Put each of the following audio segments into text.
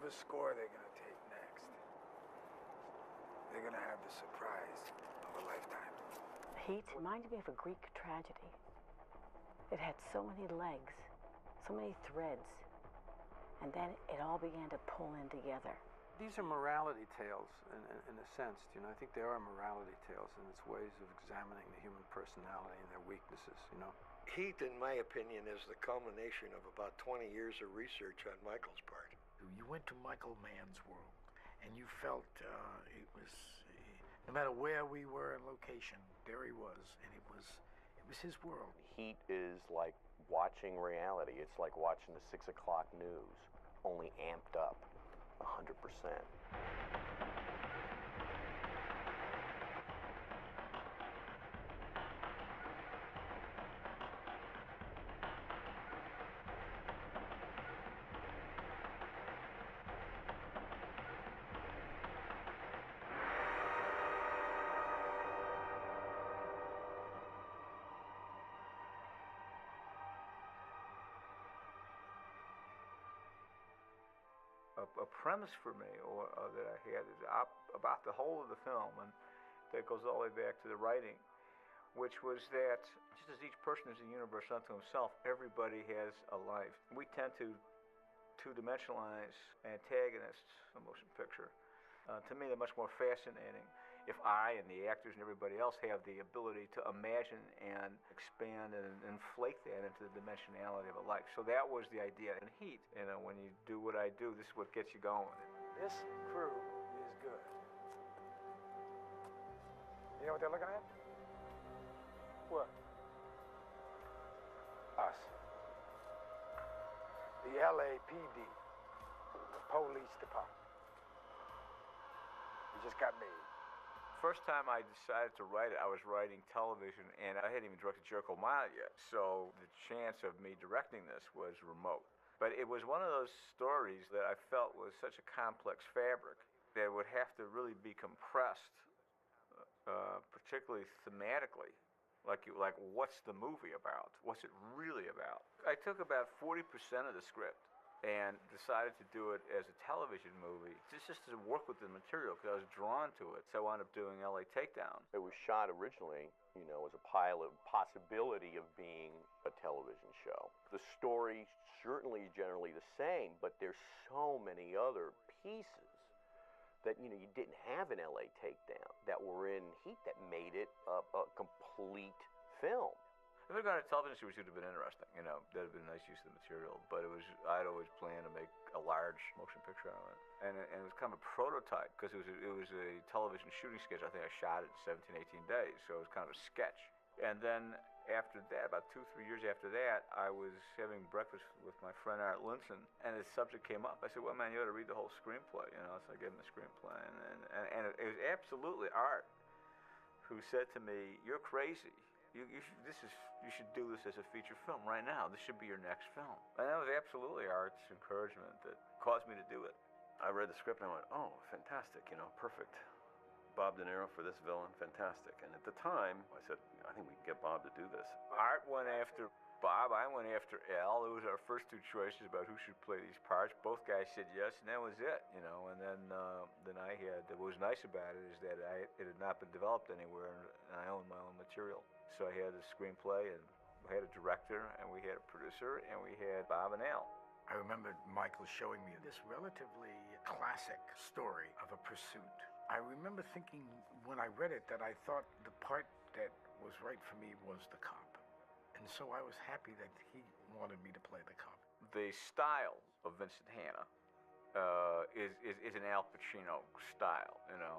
whatever score they're gonna take next, they're gonna have the surprise of a lifetime. Heat reminded me of a Greek tragedy. It had so many legs, so many threads, and then it all began to pull in together. These are morality tales, in a sense. You know, I think they are morality tales, and it's ways of examining the human personality and their weaknesses. You know, Heat, in my opinion, is the culmination of about 20 years of research on Michael's part. You went to Michael Mann's world, and you felt it was, no matter where we were in location, there he was, and it was his world. Heat is like watching reality. It's like watching the 6 o'clock news, only amped up 100%. A premise for me, or that I had, is about the whole of the film, and that goes all the way back to the writing, which was that just as each person is a universe unto himself, everybody has a life. We tend to two-dimensionalize antagonists in a motion picture. To me, they're much more fascinating if I and the actors and everybody else have the ability to imagine and expand and inflate that into the dimensionality of a life. So that was the idea in Heat. You know, when you do what I do, this is what gets you going. This crew is good. You know what they're looking at? What? Us. The LAPD, the police department. We just got made. First time I decided to write it, I was writing television, and I hadn't even directed Jericho Mile yet, so the chance of me directing this was remote. But it was one of those stories that I felt was such a complex fabric that it would have to really be compressed, particularly thematically. Like, what's the movie about? What's it really about? I took about 40% of the script and decided to do it as a television movie, just to work with the material, because I was drawn to it. So I wound up doing LA Takedown. It was shot originally, you know, as a pilot possibility of being a television show. The story's certainly generally the same, but there's so many other pieces that, you know, you didn't have in LA Takedown that were in Heat that made it a complete film. If it had gone to television series, it would have been interesting. You know, that would have been a nice use of the material. But I'd always planned to make a large motion picture out of it. And it was kind of a prototype, because it was a television shooting sketch. I think I shot it in 17, 18 days, so it was kind of a sketch. And then after that, about 2-3 years after that, I was having breakfast with my friend Art Linson, and the subject came up. I said, well, man, you ought to read the whole screenplay, you know. So I gave him the screenplay, and it was absolutely Art who said to me, you're crazy. You should do this as a feature film right now. This should be your next film. And that was absolutely Art's encouragement that caused me to do it. I read the script and I went, oh, fantastic, you know, perfect. Bob De Niro for this villain, fantastic. And at the time, I said, I think we can get Bob to do this. Art went after Bob, I went after Al. It was our first two choices about who should play these parts. Both guys said yes, and that was it, you know. And then I had, what was nice about it is that it had not been developed anywhere, and I owned my own material. So I had a screenplay, and we had a director, and we had a producer, and we had Bob and Al. I remember Michael showing me this relatively classic story of a pursuit. I remember thinking when I read it that I thought the part that was right for me was the cop. And so I was happy that he wanted me to play the cop. The style of Vincent Hanna is an Al Pacino style, you know.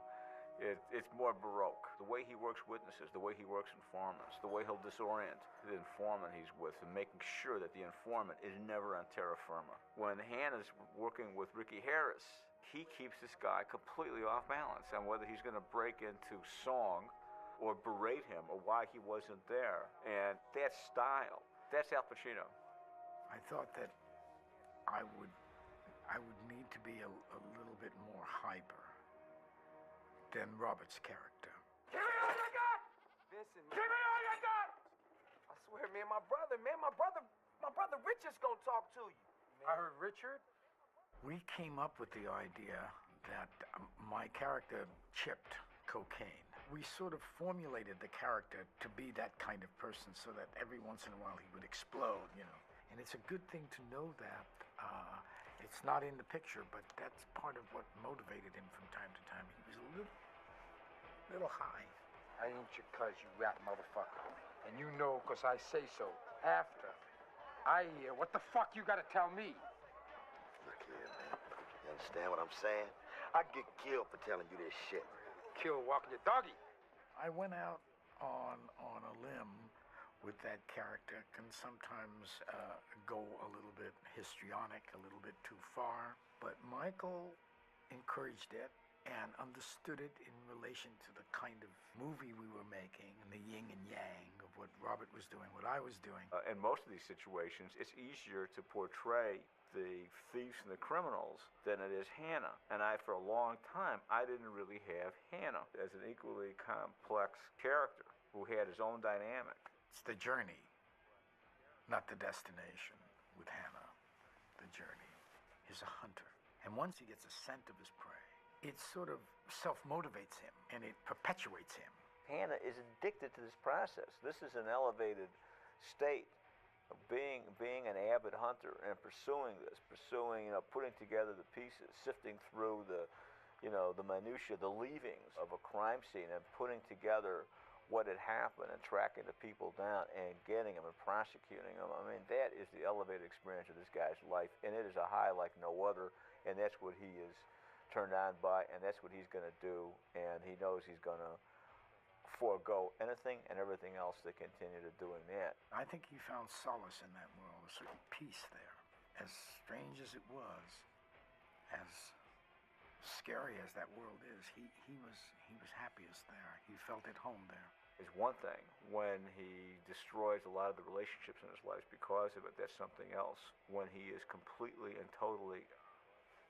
It's more Baroque. The way he works witnesses, the way he works informants, the way he'll disorient the informant he's with, and making sure that the informant is never on terra firma. When Hanna's working with Ricky Harris, he keeps this guy completely off balance on whether he's going to break into song or berate him or why he wasn't there. And that style, that's Al Pacino. I thought that I would need to be a little bit more hyper than Robert's character. Give me all you got! Vincent, give me all you got! I swear, man, my brother Rich is gonna talk to you. Man. I heard Richard? We came up with the idea that my character chipped cocaine. We sort of formulated the character to be that kind of person so that every once in a while he would explode, you know. And it's a good thing to know that. It's not in the picture, but that's part of what motivated him from time to time. He was a little high. I ain't your cuz, you rat motherfucker. And you know, 'cause I say so. After I hear, what the fuck you gotta tell me? Look here, man. You understand what I'm saying? I'd get killed for telling you this shit. Kill walking your doggy. I went out on a limb with that character, can sometimes go a little bit histrionic, a little bit too far. But Michael encouraged it and understood it in relation to the kind of movie we were making and the yin and yang of what Robert was doing, what I was doing. In most of these situations, it's easier to portray the thieves and the criminals than it is Hannah. And for a long time, I didn't really have Hannah as an equally complex character who had his own dynamic. It's the journey, not the destination with Hannah. The journey. He's a hunter. And once he gets a scent of his prey, it sort of self-motivates him and it perpetuates him. Hannah is addicted to this process. This is an elevated state of being an avid hunter and pursuing this, putting together the pieces, sifting through the minutia, the leavings of a crime scene and putting together what had happened and tracking the people down and getting them and prosecuting them. I mean, that is the elevated experience of this guy's life, and it is a high like no other, and that's what he is turned on by, and that's what he's going to do, and he knows he's going to forego anything and everything else to continue to doing that. I think he found solace in that world, a certain peace there. As strange as it was, as scary as that world is, he was happiest there. He felt at home there. It's one thing when he destroys a lot of the relationships in his life because of it. That's something else. When he is completely and totally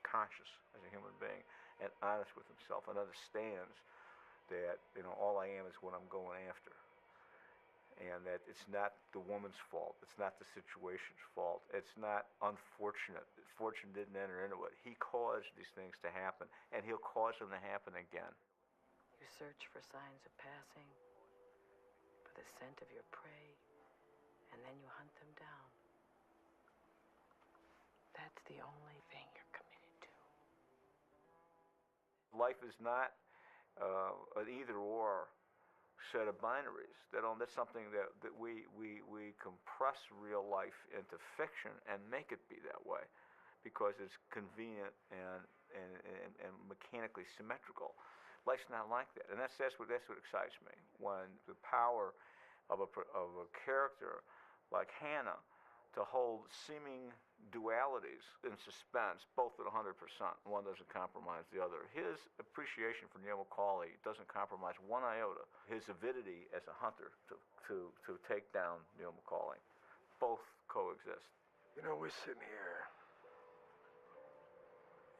conscious as a human being and honest with himself and understands that all I am is what I'm going after, and that it's not the woman's fault, it's not the situation's fault, it's not unfortunate. Fortune didn't enter into it. He caused these things to happen, and he'll cause them to happen again. You search for signs of passing, for the scent of your prey, and then you hunt them down. That's the only thing you're committed to. Life is not an either-or set of binaries. That's something that we compress real life into fiction and make it be that way because it's convenient and mechanically symmetrical. Life's not like that, and that's what excites me. When the power of a character like Hannah to hold seeming dualities in suspense, both at 100%. One doesn't compromise the other. His appreciation for Neil McCauley doesn't compromise one iota. His avidity as a hunter to take down Neil McCauley. Both coexist. We're sitting here,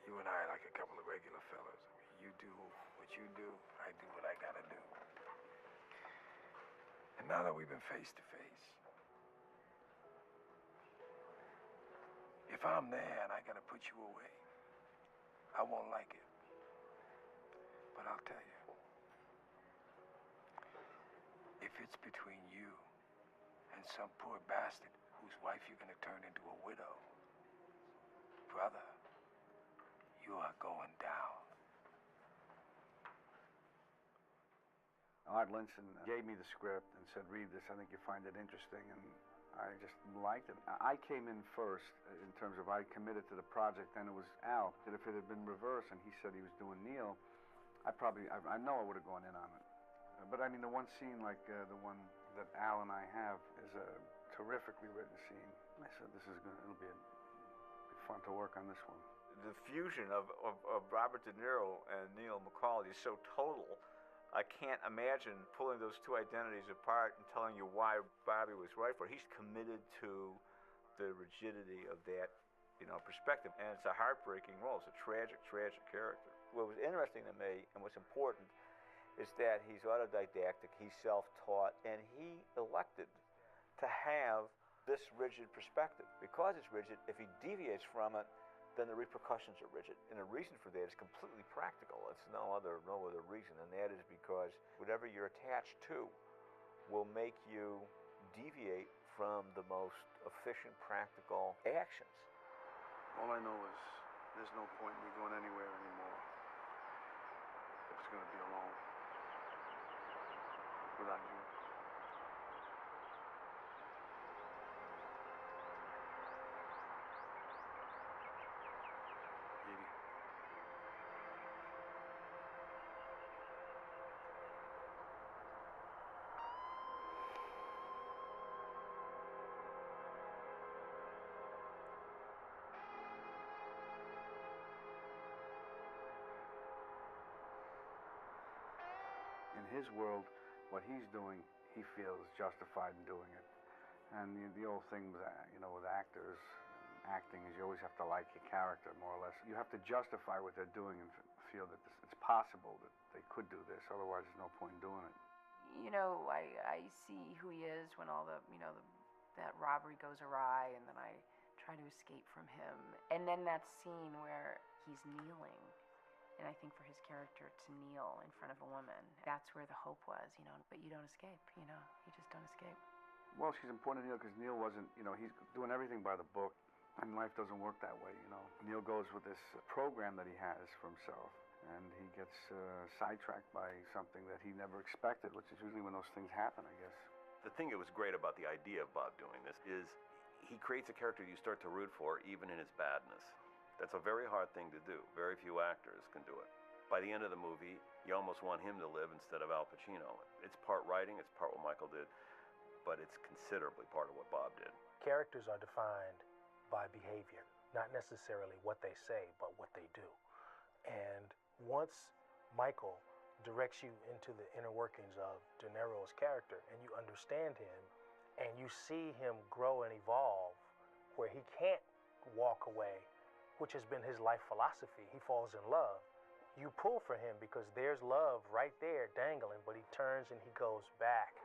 you and I, like a couple of regular fellas. You do what you do, I do what I gotta do. And now that we've been face to face, if I'm there and I gotta put you away, I won't like it. But I'll tell you, if it's between you and some poor bastard whose wife you're gonna turn into a widow, brother, you are going down. Art Linson gave me the script and said, read this, I think you'll find it interesting, and I just liked it. I came in first in terms of I committed to the project, and it was Al. That if it had been reversed and he said he was doing Neil, I know I would have gone in on it. But I mean, the one scene like the one that Al and I have is a terrifically written scene. I said, it'll be fun to work on this one. The fusion of Robert De Niro and Neil McCauley is so total. I can't imagine pulling those two identities apart and telling you why Bobby was right for it. He's committed to the rigidity of that, perspective. And it's a heartbreaking role. It's a tragic, tragic character. What was interesting to me and what's important is that he's autodidactic, he's self-taught, and he elected to have this rigid perspective. Because it's rigid, if he deviates from it, then the repercussions are rigid. And the reason for that is completely practical. It's no other reason, and that is because whatever you're attached to will make you deviate from the most efficient, practical actions. All I know is there's no point in me going anywhere anymore. I'm just gonna be alone without you. In his world, what he's doing, he feels justified in doing it. And the old thing with, with actors, acting is you always have to like your character, more or less. You have to justify what they're doing and feel that it's possible that they could do this, otherwise there's no point in doing it. You know, I see who he is when all that robbery goes awry, and then I try to escape from him. And then that scene where he's kneeling, and I think for his character to kneel in front of a woman, that's where the hope was, but you don't escape, you just don't escape. Well, she's important to Neil because Neil wasn't, he's doing everything by the book, and life doesn't work that way, Neil goes with this program that he has for himself, and he gets sidetracked by something that he never expected, which is usually when those things happen, I guess. The thing that was great about the idea of Bob doing this is he creates a character you start to root for even in his badness. That's a very hard thing to do. Very few actors can do it. By the end of the movie, you almost want him to live instead of Al Pacino. It's part writing, it's part what Michael did, but it's considerably part of what Bob did. Characters are defined by behavior, not necessarily what they say, but what they do. And once Michael directs you into the inner workings of De Niro's character, and you understand him, and you see him grow and evolve, where he can't walk away, which has been his life philosophy. He falls in love. You pull for him because there's love right there dangling, but he turns and he goes back.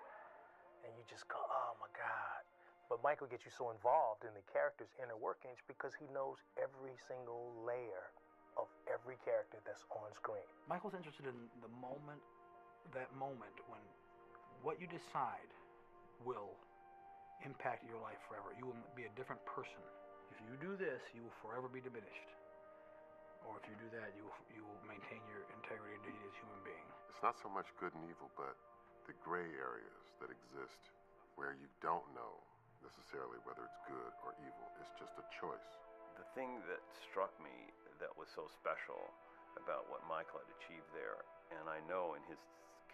And you just go, oh my God. But Michael gets you so involved in the character's inner workings because he knows every single layer of every character that's on screen. Michael's interested in the moment, that moment when what you decide will impact your life forever. You will be a different person. If you do this, you will forever be diminished. Or if you do that, you will maintain your integrity and dignity as a human being. It's not so much good and evil, but the gray areas that exist where you don't know necessarily whether it's good or evil. It's just a choice. The thing that struck me that was so special about what Michael had achieved there, and I know in his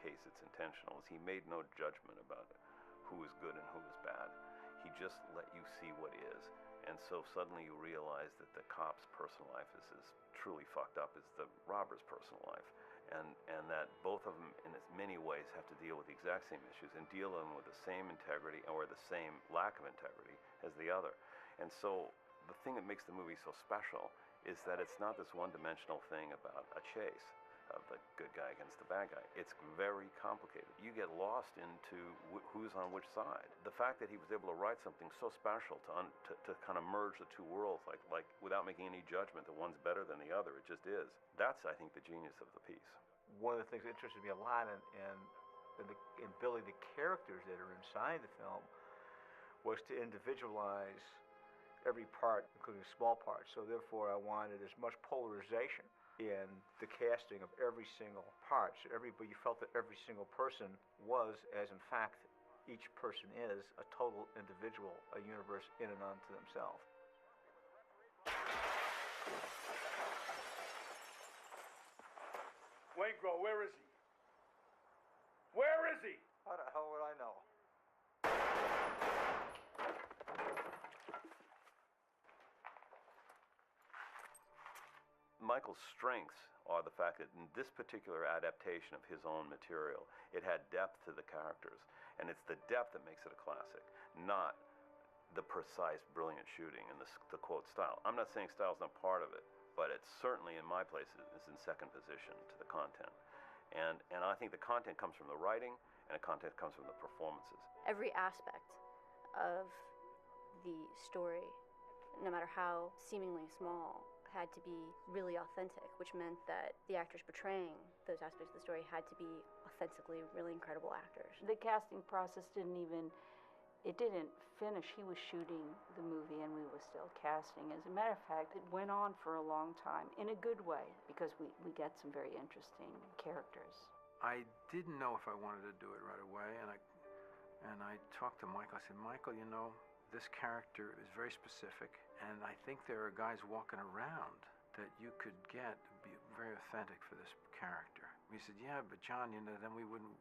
case it's intentional, is he made no judgment about who was good and who was bad. He just let you see what is. And so suddenly you realize that the cop's personal life is as truly fucked up as the robber's personal life. And that both of them, in as many ways, have to deal with the exact same issues and deal with them with the same integrity or the same lack of integrity as the other. And so the thing that makes the movie so special is that it's not this one-dimensional thing about a chase of the good guy against the bad guy. It's very complicated. You get lost into who's on which side. The fact that he was able to write something so special to kind of merge the two worlds, like without making any judgment that one's better than the other, it just is. That's, I think, the genius of the piece. One of the things that interested me a lot in building the characters that are inside the film was to individualize every part, including small parts. So therefore, I wanted as much polarization in the casting of every single part. So you felt that every single person was, as in fact each person is, a total individual, a universe in and unto themselves. Waingro, where is he? Where is he? How the hell would I know? Michael's strengths are the fact that in this particular adaptation of his own material, it had depth to the characters. And it's the depth that makes it a classic, not the precise, brilliant shooting and the quote style. I'm not saying style's not part of it, but it's certainly, in my place, is in second position to the content. And I think the content comes from the writing, and the content comes from the performances. Every aspect of the story, no matter how seemingly small, had to be really authentic, which meant that the actors portraying those aspects of the story had to be authentically really incredible actors. The casting process didn't finish. He was shooting the movie and we were still casting. As a matter of fact, it went on for a long time, in a good way, because we get some very interesting characters. I didn't know if I wanted to do it right away, and I talked to Michael. I said, Michael, you know, this character is very specific, and I think there are guys walking around that you could get to be very authentic for this character. He said, yeah, but John, you know, then we wouldn't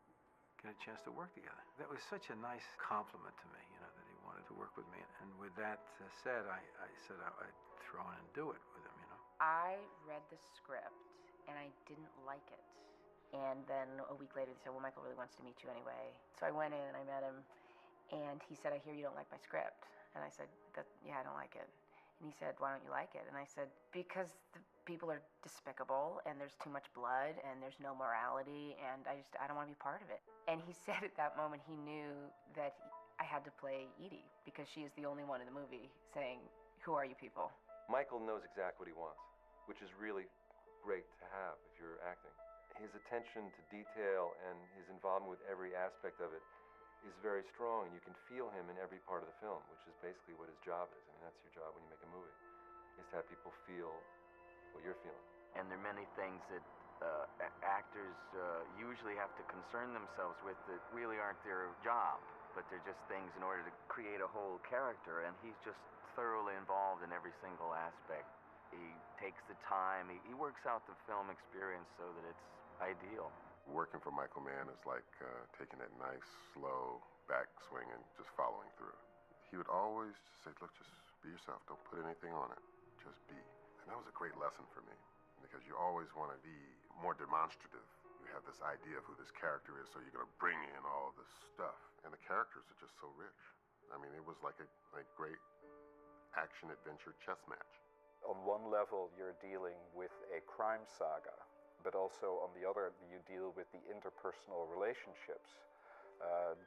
get a chance to work together. That was such a nice compliment to me, you know, that he wanted to work with me. And with that said, I said I'd throw in and do it with him, you know. I read the script, and I didn't like it. And then a week later, they said, well, Michael really wants to meet you anyway. So I went in and I met him, and he said, I hear you don't like my script. And I said, yeah, I don't like it. And he said, why don't you like it? And I said, because the people are despicable, and there's too much blood, and there's no morality, and I don't want to be part of it. And he said at that moment he knew that I had to play Edie, because she is the only one in the movie saying, who are you people? Michael knows exactly what he wants, which is really great to have if you're acting. His attention to detail and his involvement with every aspect of it is very strong, and you can feel him in every part of the film, which is basically what his job is. I mean, that's your job when you make a movie, is to have people feel what you're feeling. And there are many things that actors usually have to concern themselves with that really aren't their job, but they're just things in order to create a whole character, and he's just thoroughly involved in every single aspect. He takes the time, he works out the film experience so that it's ideal. Working for Michael Mann is like taking that nice, slow backswing and just following through. He would always just say, look, just be yourself. Don't put anything on it. Just be. And that was a great lesson for me, because you always want to be more demonstrative. You have this idea of who this character is, so you're going to bring in all this stuff. And the characters are just so rich. I mean, it was like a great action-adventure chess match. On one level, you're dealing with a crime saga, but also on the other, you deal with the interpersonal relationships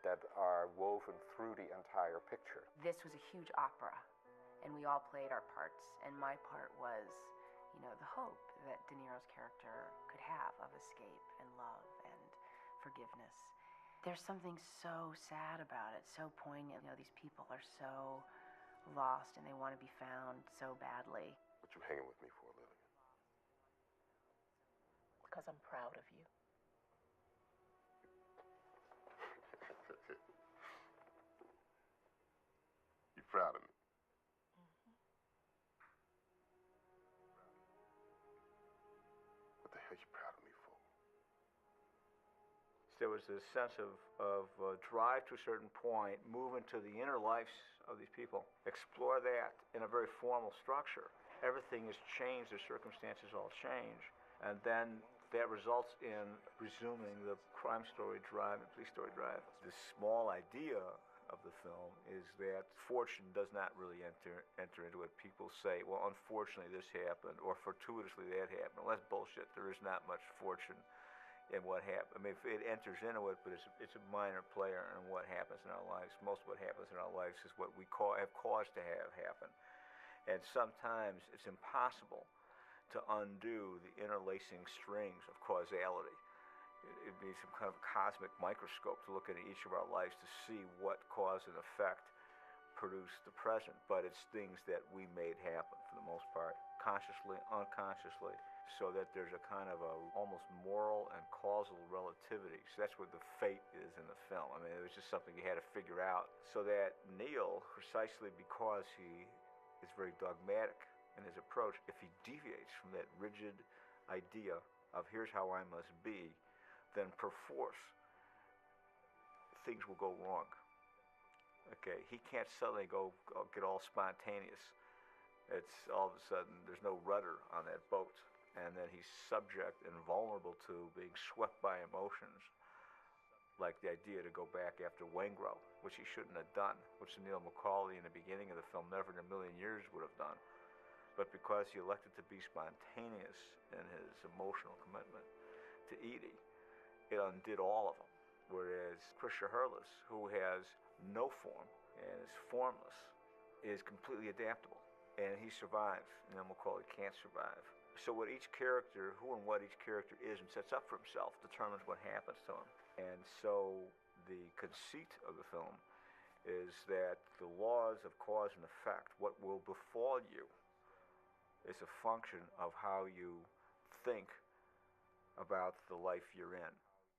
that are woven through the entire picture. This was a huge opera, and we all played our parts, and my part was, you know, the hope that De Niro's character could have of escape and love and forgiveness. There's something so sad about it, so poignant. You know, these people are so lost, and they want to be found so badly. What you hanging with me for, Lillian? Because I'm proud of you. You proud of me? What the hell you proud of me for? There was this sense of drive to a certain point, move into the inner lives of these people, explore that in a very formal structure. Everything has changed, their circumstances all change, and then that results in resuming the crime story drive and police story drive. The small idea of the film is that fortune does not really enter into it. People say, well, unfortunately this happened, or fortuitously that happened. Well, that's bullshit. There is not much fortune in what happened. I mean, it enters into it, but it's a minor player in what happens in our lives. Most of what happens in our lives is what we have cause to have happen. And sometimes it's impossible to undo the interlacing strings of causality. It needs some kind of cosmic microscope to look into each of our lives to see what cause and effect produce the present. But it's things that we made happen for the most part, consciously, unconsciously, so that there's a kind of a almost moral and causal relativity. So that's what the fate is in the film. I mean, it was just something you had to figure out. So that Neil, precisely because he is very dogmatic in his approach, if he deviates from that rigid idea of here's how I must be, then perforce things will go wrong. Okay, he can't suddenly get all spontaneous. It's all of a sudden there's no rudder on that boat, and then he's subject and vulnerable to being swept by emotions, like the idea to go back after Waingro, which he shouldn't have done, which Neil McCauley in the beginning of the film never in a million years would have done. But because he elected to be spontaneous in his emotional commitment to Edie, it undid all of them. Whereas Krisha Hurlis, who has no form and is formless, is completely adaptable. and he survives, and then we'll call it can't survive. So what each character, who and what each character is and sets up for himself, determines what happens to him. And so the conceit of the film is that the laws of cause and effect, what will befall you, is a function of how you think about the life you're in.